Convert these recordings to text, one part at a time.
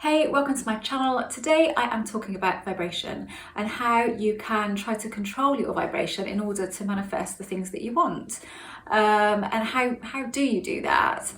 Hey, welcome to my channel. Today I am talking about vibration and how you can try to control your vibration in order to manifest the things that you want. And how do you do that?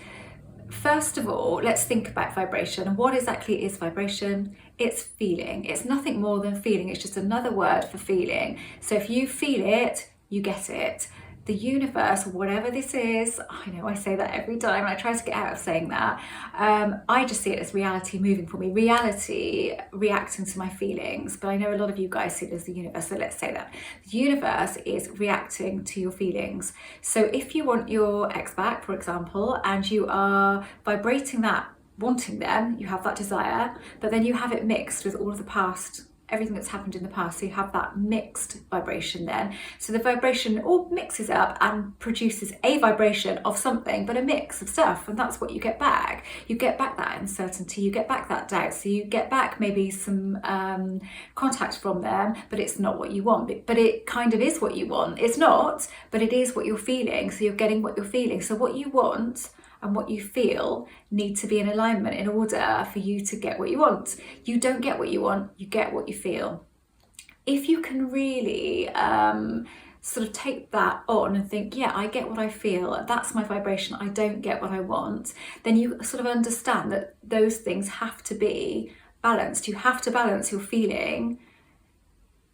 First of all, let's think about vibration. What exactly is vibration? It's feeling. It's nothing more than feeling. It's just another word for feeling. So if you feel it, you get it. The universe, whatever this is, I know I say that every time and I try to get out of saying that. I just see it as reality moving for me, reality reacting to my feelings. But I know a lot of you guys see it as the universe, so let's say that. The universe is reacting to your feelings. So if you want your ex back, for example, and you are vibrating that, wanting them, you have that desire, but then you have it mixed with all of the past, everything that's happened in the past, so you have that mixed vibration then. So the vibration all mixes up and produces a vibration of something, but a mix of stuff, and that's what you get back. You get back that uncertainty, you get back that doubt, so you get back maybe some contact from them, but it's not what you want, but it kind of is what you want. It's not, but it is what you're feeling, so you're getting what you're feeling. So what you want and what you feel need to be in alignment in order for you to get what you want. You don't get what you want, you get what you feel. If you can really sort of take that on and think, yeah, I get what I feel, that's my vibration, I don't get what I want, then you sort of understand that those things have to be balanced. You have to balance your feeling.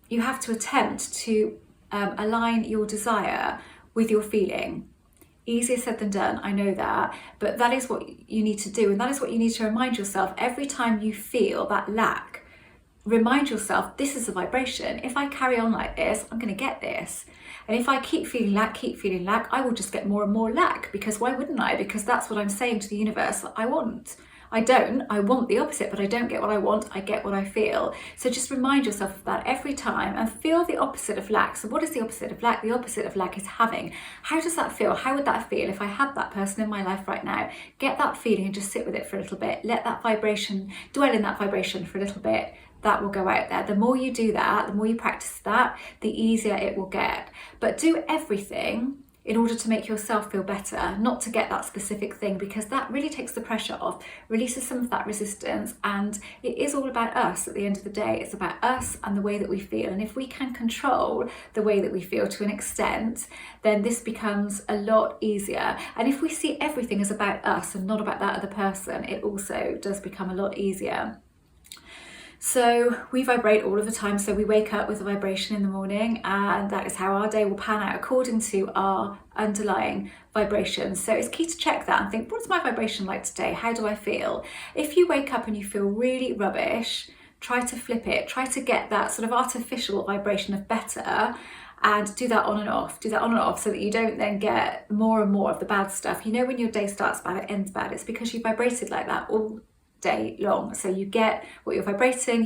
You have to attempt to align your desire with your feeling. Easier said than done, I know that, but that is what you need to do, and that is what you need to remind yourself every time you feel that lack. Remind yourself, this is a vibration. If I carry on like this, I'm going to get this. And if I keep feeling lack, I will just get more and more lack, because why wouldn't I? Because that's what I'm saying to the universe that I want. I want the opposite, but I don't get what I want, I get what I feel. So just remind yourself of that every time and feel the opposite of lack. So what is the opposite of lack? The opposite of lack is having. How does that feel? How would that feel if I had that person in my life right now? Get that feeling and just sit with it for a little bit. Let that vibration, dwell in that vibration for a little bit. That will go out there. The more you do that, the more you practice that, the easier it will get. But do everything in order to make yourself feel better, not to get that specific thing, because that really takes the pressure off, releases some of that resistance, and it is all about us at the end of the day. It's about us and the way that we feel. And if we can control the way that we feel to an extent, then this becomes a lot easier. And if we see everything as about us and not about that other person, it also does become a lot easier. So we vibrate all of the time. So we wake up with a vibration in the morning, and that is how our day will pan out according to our underlying vibration. So it's key to check that and think, what's my vibration like today? How do I feel? If you wake up and you feel really rubbish, try to flip it. Try to get that sort of artificial vibration of better, and do that on and off. Do that on and off so that you don't then get more and more of the bad stuff. You know, when your day starts bad, it ends bad. It's because you vibrated like that all day long. So you get what you're vibrating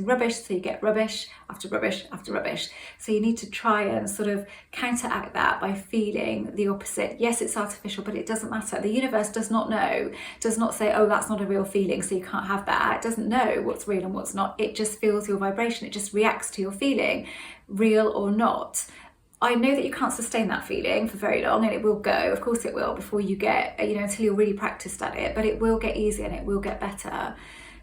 rubbish, so you get rubbish after rubbish after rubbish. So you need to try and sort of counteract that by feeling the opposite. Yes, it's artificial, but it doesn't matter. The universe does not know, does not say, oh, that's not a real feeling, so you can't have that. It doesn't know what's real and what's not. It just feels your vibration. It just reacts to your feeling, real or not. I know that you can't sustain that feeling for very long, and it will go, of course it will, before you get, until you're really practiced at it, but it will get easier and it will get better.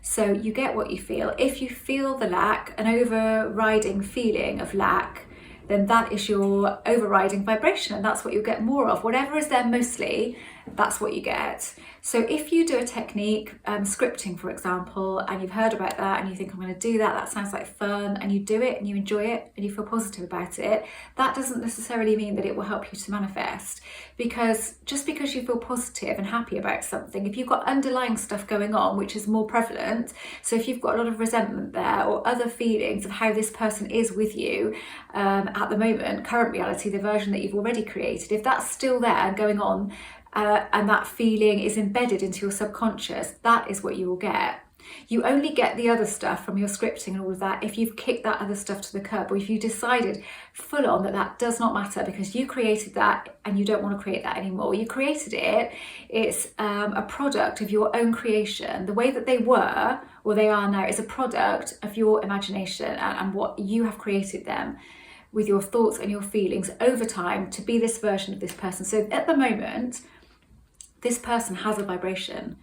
So you get what you feel. If you feel the lack, an overriding feeling of lack, then that is your overriding vibration, and that's what you'll get more of. Whatever is there mostly, that's what you get. So if you do a technique, scripting for example, and you've heard about that and you think, I'm going to do that, that sounds like fun, and you do it and you enjoy it and you feel positive about it, that doesn't necessarily mean that it will help you to manifest. Because just because you feel positive and happy about something, if you've got underlying stuff going on which is more prevalent, so if you've got a lot of resentment there or other feelings of how this person is with you at the moment, current reality, the version that you've already created, if that's still there going on, and that feeling is embedded into your subconscious, that is what you will get. You only get the other stuff from your scripting and all of that if you've kicked that other stuff to the curb, or if you decided full on that that does not matter because you created that and you don't want to create that anymore. You created it. It's a product of your own creation. The way that they were, or they are now, is a product of your imagination and what you have created them with your thoughts and your feelings over time to be this version of this person. So at the moment, this person has a vibration,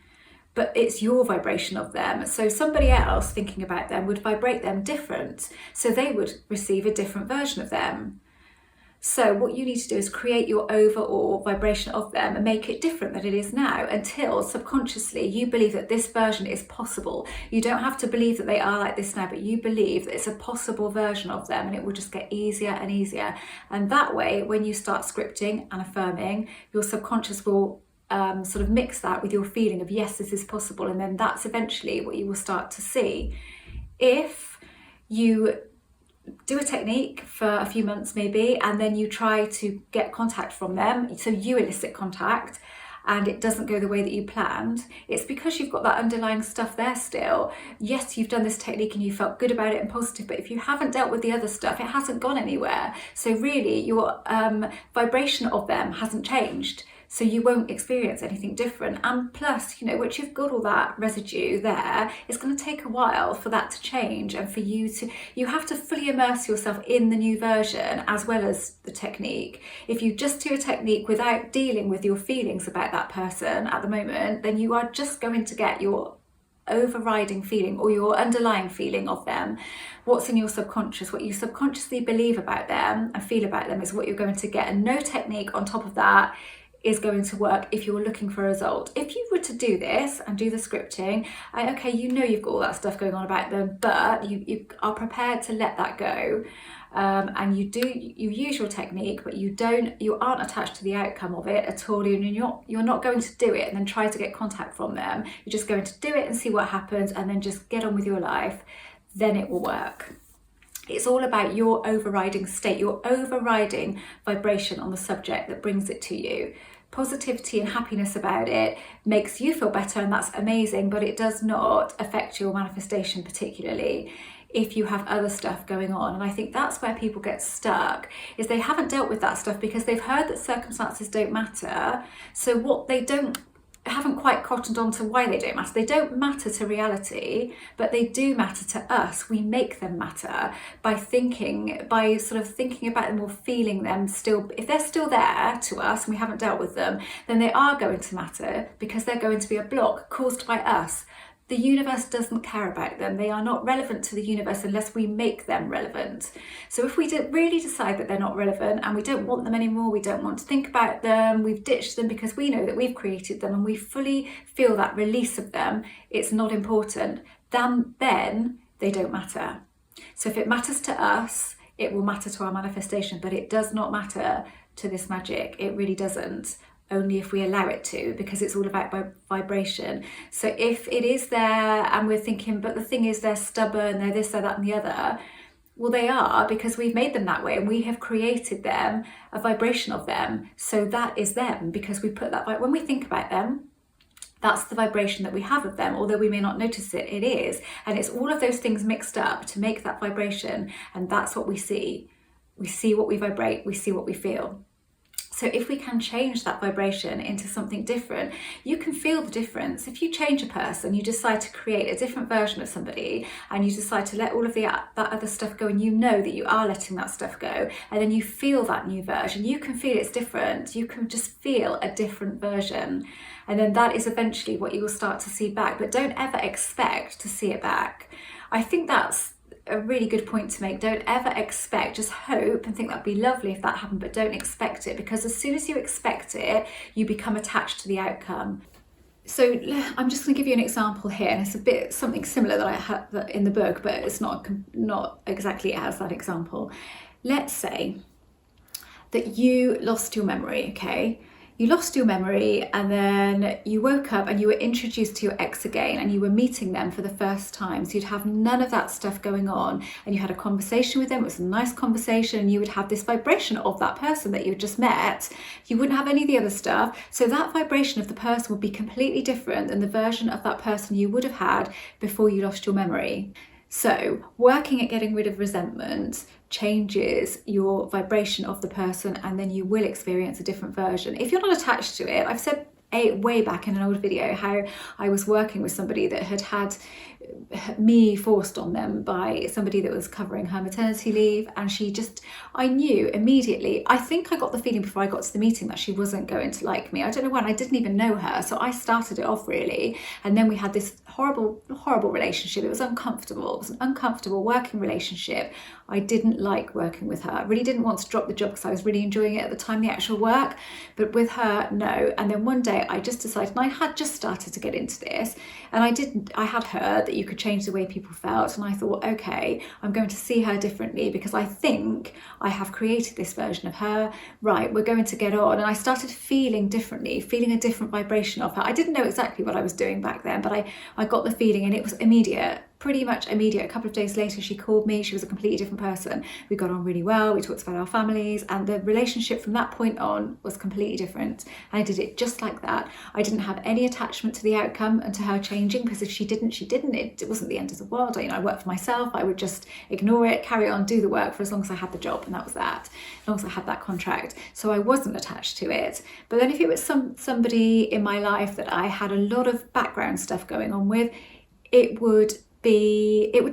but it's your vibration of them. So somebody else thinking about them would vibrate them different. So they would receive a different version of them. So what you need to do is create your overall vibration of them and make it different than it is now, until subconsciously you believe that this version is possible. You don't have to believe that they are like this now, but you believe that it's a possible version of them, and it will just get easier and easier. And that way, when you start scripting and affirming, your subconscious will sort of mix that with your feeling of, yes, this is possible. And then that's eventually what you will start to see. If you do a technique for a few months maybe, and then you try to get contact from them, so you elicit contact, and it doesn't go the way that you planned, it's because you've got that underlying stuff there still. Yes, you've done this technique and you felt good about it and positive, but if you haven't dealt with the other stuff, it hasn't gone anywhere. So really your vibration of them hasn't changed. So you won't experience anything different. And plus, you know, once you've got all that residue there, it's going to take a while for that to change, and for you have to fully immerse yourself in the new version as well as the technique. If you just do a technique without dealing with your feelings about that person at the moment, then you are just going to get your overriding feeling or your underlying feeling of them. What's in your subconscious, what you subconsciously believe about them and feel about them, is what you're going to get. And no technique on top of that is going to work if you're looking for a result. If you were to do this and do the scripting, okay, you know you've got all that stuff going on about them, but you are prepared to let that go, and you use your technique, but you aren't attached to the outcome of it at all. You're not going to do it and then try to get contact from them. You're just going to do it and see what happens, and then just get on with your life. Then it will work. It's all about your overriding state, your overriding vibration on the subject that brings it to you. Positivity and happiness about it makes you feel better, and that's amazing, but it does not affect your manifestation particularly if you have other stuff going on. And I think that's where people get stuck, is they haven't dealt with that stuff because they've heard that circumstances don't matter. So what they haven't quite cottoned on to why they don't matter. They don't matter to reality, but they do matter to us. We make them matter by sort of thinking about them or feeling them still. If they're still there to us and we haven't dealt with them, then they are going to matter, because they're going to be a block caused by us. The universe doesn't care about them. They are not relevant to the universe unless we make them relevant. So if we really decide that they're not relevant and we don't want them anymore, we don't want to think about them, we've ditched them because we know that we've created them and we fully feel that release of them, it's not important, then they don't matter. So if it matters to us, it will matter to our manifestation, but it does not matter to this magic. It really doesn't. Only if we allow it to, because it's all about vibration. So if it is there and we're thinking, but the thing is they're stubborn, they're this, they're that and the other, well, they are, because we've made them that way and we have created them, a vibration of them. So that is them, because we put that, when we think about them, that's the vibration that we have of them, although we may not notice it, it is. And it's all of those things mixed up to make that vibration, and that's what we see. We see what we vibrate, we see what we feel. So if we can change that vibration into something different, you can feel the difference. If you change a person, you decide to create a different version of somebody, and you decide to let all of that other stuff go, and you know that you are letting that stuff go, and then you feel that new version, you can feel it's different. You can just feel a different version. And then that is eventually what you will start to see back, but don't ever expect to see it back. I think that's a really good point to make. Don't ever expect, just hope and think that'd be lovely if that happened, but don't expect it, because as soon as you expect it, you become attached to the outcome. So I'm just going to give you an example here, and it's a bit something similar that I had in the book, but it's not exactly as that example. Let's say that you lost your memory, okay? You lost your memory, and then you woke up and you were introduced to your ex again, and you were meeting them for the first time. So you'd have none of that stuff going on, and you had a conversation with them. It was a nice conversation, and you would have this vibration of that person that you just met. You wouldn't have any of the other stuff. So that vibration of the person would be completely different than the version of that person you would have had before you lost your memory. So working at getting rid of resentment changes your vibration of the person, and then you will experience a different version. If you're not attached to it, I've said way back in an old video how I was working with somebody that had me forced on them by somebody that was covering her maternity leave, and I knew immediately, I think I got the feeling before I got to the meeting that she wasn't going to like me. I don't know when, I didn't even know her, so I started it off really, and then we had this horrible relationship. It was uncomfortable. It was an uncomfortable working relationship. I didn't like working with her. I really didn't want to drop the job because I was really enjoying it at the time, the actual work, but with her, no. And then one day I just decided, and I had just started to get into this, and I had heard that you could change the way people felt, and I thought, okay, I'm going to see her differently because I think I have created this version of her. Right, we're going to get on. And I started feeling differently, feeling a different vibration of her. I didn't know exactly what I was doing back then, but I got the feeling, and it was immediate. Pretty much immediate. A couple of days later she called me. She was a completely different person. We got on really well. We talked about our families, and the relationship from that point on was completely different. And I did it just like that. I didn't have any attachment to the outcome and to her changing, because if she didn't, she didn't. It wasn't the end of the world. I worked for myself. I would just ignore it, carry on, do the work for as long as I had the job, and that was that. As long as I had that contract. So I wasn't attached to it. But then if it was somebody in my life that I had a lot of background stuff going on with, it would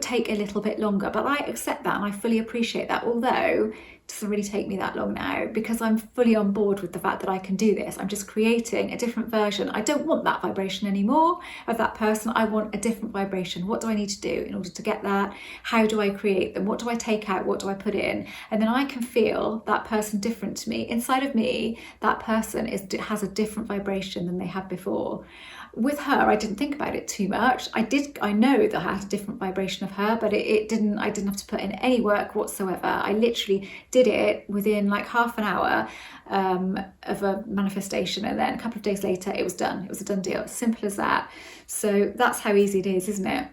take a little bit longer, but I accept that and I fully appreciate that, although it doesn't really take me that long now because I'm fully on board with the fact that I can do this. I'm just creating a different version. I don't want that vibration anymore of that person. I want a different vibration. What do I need to do in order to get that? How do I create them? What do I take out? What do I put in? And then I can feel that person different to me. Inside of me, that person has a different vibration than they had before. With her, I didn't think about it too much. I know that I had a different vibration of her, but I didn't have to put in any work whatsoever. I literally did it within like half an hour of a manifestation, and then a couple of days later it was done. It was a done deal. Simple as that. So that's how easy it is, isn't it?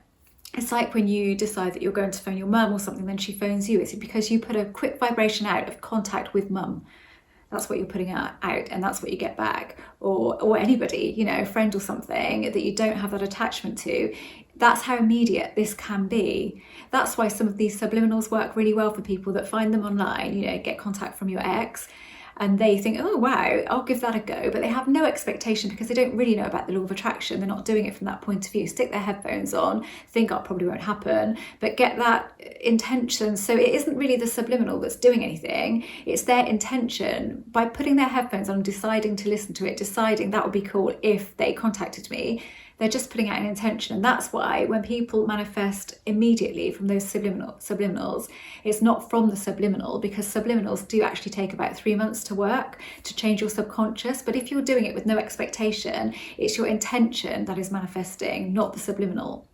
It's like when you decide that you're going to phone your mum or something, then she phones you. It's because you put a quick vibration out of contact with mum. That's what you're putting out, and that's what you get back. Or anybody, a friend or something that you don't have that attachment to. That's how immediate this can be. That's why some of these subliminals work really well for people that find them online, get contact from your ex, and they think, oh wow, I'll give that a go, but they have no expectation because they don't really know about the law of attraction. They're not doing it from that point of view. Stick their headphones on, think, oh, probably won't happen, but get that intention. So it isn't really the subliminal that's doing anything, it's their intention. By putting their headphones on, deciding to listen to it, deciding that would be cool if they contacted me, they're just putting out an intention. And that's why when people manifest immediately from those subliminals, it's not from the subliminal, because subliminals do actually take about 3 months to work to change your subconscious. But if you're doing it with no expectation, it's your intention that is manifesting, not the subliminal.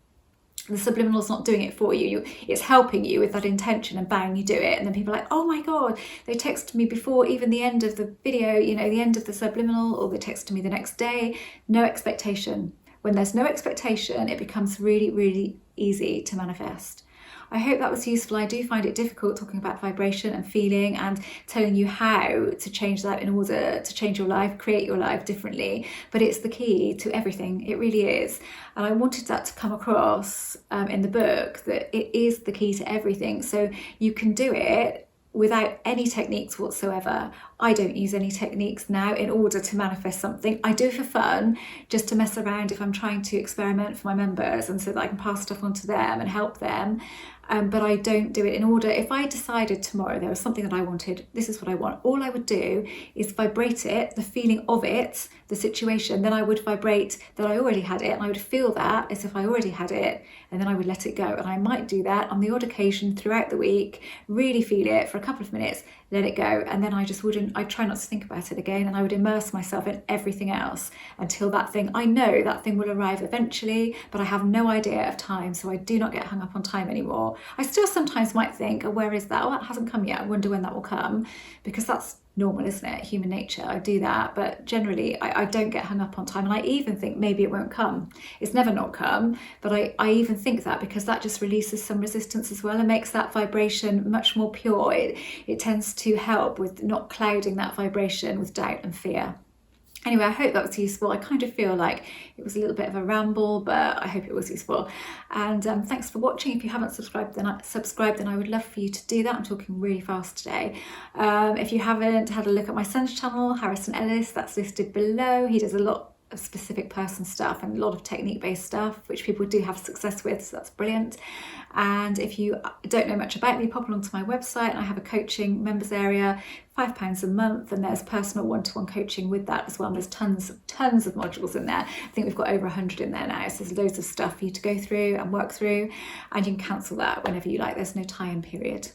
The subliminal's not doing it for you. It's helping you with that intention, and bang, you do it. And then people are like, oh my God, they texted me before even the end of the video, the end of the subliminal, or they texted me the next day. No expectation. When there's no expectation, it becomes really, really easy to manifest. I hope that was useful. I do find it difficult talking about vibration and feeling and telling you how to change that in order to change your life, create your life differently. But it's the key to everything. It really is. And I wanted that to come across in the book, that it is the key to everything. So you can do it without any techniques whatsoever. I don't use any techniques now in order to manifest something. I do for fun, just to mess around if I'm trying to experiment for my members, and so that I can pass stuff on to them and help them. But I don't do it in order. If I decided tomorrow there was something that I wanted, this is what I want, all I would do is vibrate it, the feeling of it, the situation, then I would vibrate that I already had it, and I would feel that as if I already had it, and then I would let it go. And I might do that on the odd occasion throughout the week, really feel it for a couple of minutes, let it go, and then I'd try not to think about it again, and I would immerse myself in everything else until I know that thing will arrive eventually, but I have no idea of time, so I do not get hung up on time anymore. I still sometimes might think, oh, where is that? Oh, that hasn't come yet. I wonder when that will come, because that's normal, isn't it? Human nature. I do that, but generally I don't get hung up on time. And I even think maybe it won't come. It's never not come, but I even think that, because that just releases some resistance as well and makes that vibration much more pure. It tends to help with not clouding that vibration with doubt and fear. Anyway, I hope that was useful. I kind of feel like it was a little bit of a ramble, but I hope it was useful. And thanks for watching. If you haven't subscribed, then I would love for you to do that. I'm talking really fast today. If you haven't had a look at my son's channel, Harrison Ellis, that's listed below. He does a lot specific person stuff and a lot of technique based stuff, which people do have success with, so that's brilliant. And if you don't know much about me, pop along to my website and I have a coaching members area, £5 a month, and there's personal one-to-one coaching with that as well. And there's tons of modules in there. I think we've got over 100 in there now, so there's loads of stuff for you to go through and work through, and you can cancel that whenever you like. There's no tie-in period.